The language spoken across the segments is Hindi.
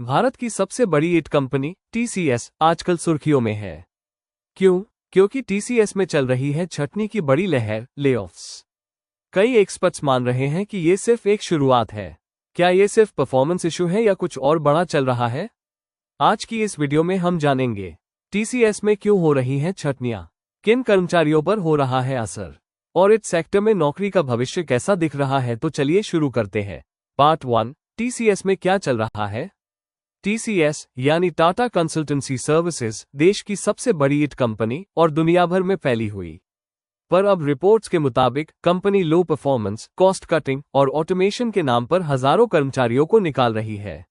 भारत की सबसे बड़ी ईट कंपनी टीसीएस आजकल सुर्खियों में है। क्यों? क्योंकि टीसीएस में चल रही है छटनी की बड़ी लहर, लेऑफ्स। कई एक्सपर्ट्स मान रहे हैं कि ये सिर्फ एक शुरुआत है। क्या ये सिर्फ परफॉर्मेंस इशू है या कुछ और बड़ा चल रहा है? आज की इस वीडियो में हम जानेंगे टीसीएस में क्यों हो रही हैं छटनियां, किन कर्मचारियों पर हो रहा है असर, और इस सेक्टर में नौकरी का भविष्य कैसा दिख रहा है। तो चलिए शुरू करते हैं। पार्ट 1, टीसीएस में क्या चल रहा है। टीसीएस यानी टाटा कंसल्टेंसी सर्विसेज देश की सबसे बड़ी ईट कंपनी और दुनिया भर में फैली हुई। पर अब रिपोर्ट्स के मुताबिक कंपनी लो परफॉर्मेंस, कॉस्ट कटिंग और ऑटोमेशन के नाम पर हजारों कर्मचारियों को निकाल रही है।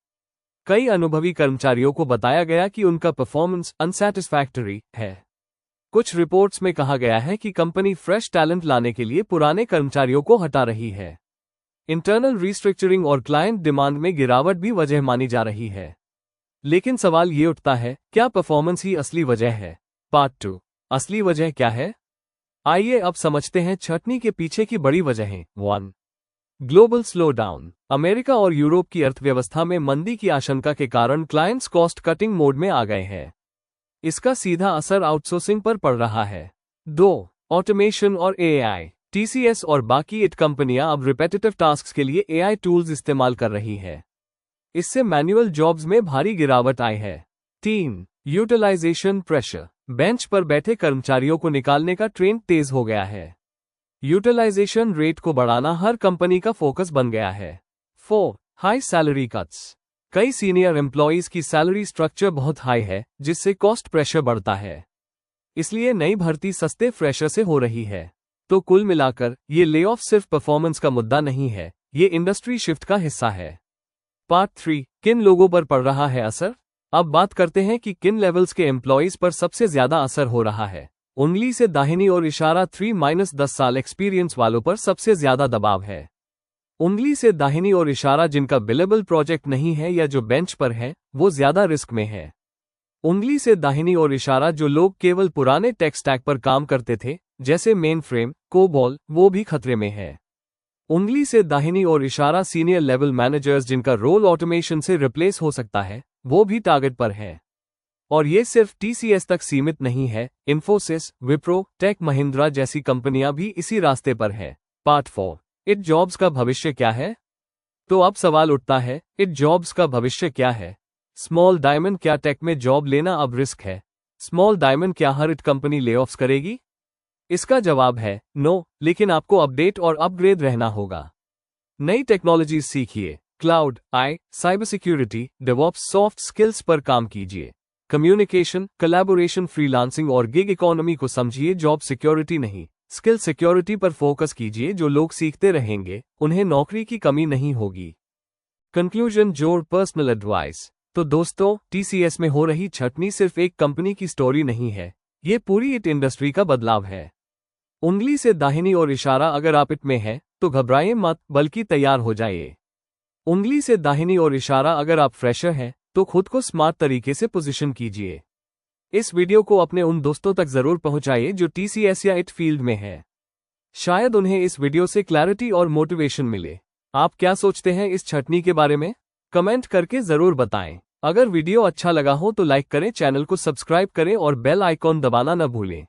कई अनुभवी कर्मचारियों को बताया गया कि उनका परफॉर्मेंस अनसैटिस्फैक्टरी है। कुछ रिपोर्ट्स में कहा गया है कि कंपनी फ्रेश टैलेंट लाने के लिए पुराने कर्मचारियों को हटा रही है। इंटरनल रिस्ट्रक्चरिंग और क्लाइंट डिमांड में गिरावट भी वजह मानी जा रही है। लेकिन सवाल ये उठता है, क्या परफॉर्मेंस ही असली वजह है? पार्ट 2, असली वजह क्या है? आइए अब समझते हैं छटनी के पीछे की बड़ी वजहें। 1, ग्लोबल स्लोडाउन। अमेरिका और यूरोप की अर्थव्यवस्था में मंदी की आशंका के कारण क्लाइंट्स कॉस्ट कटिंग मोड में आ गए हैं। इसका सीधा असर आउटसोर्सिंग पर पड़ रहा है। 2, ऑटोमेशन और एआई। टीसीएस और बाकी ईट कंपनियां अब रिपेटिटिव टास्क्स के लिए एआई टूल्स इस्तेमाल कर रही है। इससे मैनुअल जॉब्स में भारी गिरावट आई है। 3, यूटिलाइजेशन प्रेशर। बेंच पर बैठे कर्मचारियों को निकालने का ट्रेंड तेज हो गया है। यूटिलाइजेशन रेट को बढ़ाना हर कंपनी का फोकस बन गया है। 4, हाई सैलरी कट्स। कई सीनियर एम्प्लॉयज की सैलरी स्ट्रक्चर बहुत हाई है, जिससे कॉस्ट प्रेशर बढ़ता है। इसलिए नई भर्ती सस्ते फ्रेशर से हो रही है। तो कुल मिलाकर ये लेऑफ सिर्फ परफॉर्मेंस का मुद्दा नहीं है, ये इंडस्ट्री शिफ्ट का हिस्सा है। पार्ट 3, किन लोगों पर पड़ रहा है असर। अब बात करते हैं कि किन लेवल्स के एम्प्लॉयज पर सबसे ज्यादा असर हो रहा है। उंगली से दाहिनी और इशारा 3-10 साल एक्सपीरियंस वालों पर सबसे ज्यादा दबाव है। उंगली से दाहिनी और इशारा जिनका बिलेबल प्रोजेक्ट नहीं है या जो बेंच पर है, वो ज्यादा रिस्क में है। उंगली से दाहिनी और इशारा जो लोग केवल पुराने टेक स्टैक पर काम करते थे, जैसे मेन फ्रेम, कोबॉल, वो भी खतरे में है। उंगली से दाहिनी और इशारा सीनियर लेवल मैनेजर्स जिनका रोल ऑटोमेशन से रिप्लेस हो सकता है, वो भी टारगेट पर है। और ये सिर्फ टीसीएस तक सीमित नहीं है, इन्फोसिस, विप्रो, टेक महिंद्रा जैसी कंपनियां भी इसी रास्ते पर है। पार्ट 4, ईट जॉब्स का भविष्य क्या है। तो अब सवाल उठता है, ईट जॉब्स का भविष्य क्या है। स्मॉल डायमंड, क्या टेक में जॉब लेना अब रिस्क है? स्मॉल डायमंड, क्या हर ईट कंपनी लेऑफ्स करेगी? इसका जवाब है नो, लेकिन आपको अपडेट और अपग्रेड रहना होगा। नई टेक्नोलॉजी सीखिए, cloud, AI, cyber security, DevOps, soft skills पर काम कीजिए। कम्युनिकेशन, कोलैबोरेशन, फ्रीलांसिंग और गिग इकोनॉमी को समझिए। जॉब सिक्योरिटी नहीं, स्किल सिक्योरिटी पर फोकस कीजिए। जो लोग सीखते रहेंगे, उन्हें नौकरी की कमी नहीं होगी। कंक्लूजन, जोर पर्सनल एडवाइस। तो दोस्तों, टीसीएस में हो रही छटनी सिर्फ एक कंपनी की स्टोरी नहीं है, ये पूरी ईट इंडस्ट्री का बदलाव है। उंगली से दाहिनी और इशारा अगर आप ईट में हैं, तो घबराएं मत, बल्कि तैयार हो जाइए। उंगली से दाहिनी और इशारा अगर आप फ्रेशर हैं, तो खुद को स्मार्ट तरीके से पोजीशन कीजिए। इस वीडियो को अपने उन दोस्तों तक जरूर पहुंचाइए जो टीसीएस या ईट फील्ड में हैं। शायद उन्हें इस वीडियो से क्लैरिटी और मोटिवेशन मिले। आप क्या सोचते हैं इस छटनी के बारे में? कमेंट करके जरूर बताएं। अगर वीडियो अच्छा लगा हो तो लाइक करें, चैनल को सब्सक्राइब करें और बेल आइकॉन दबाना न भूलें।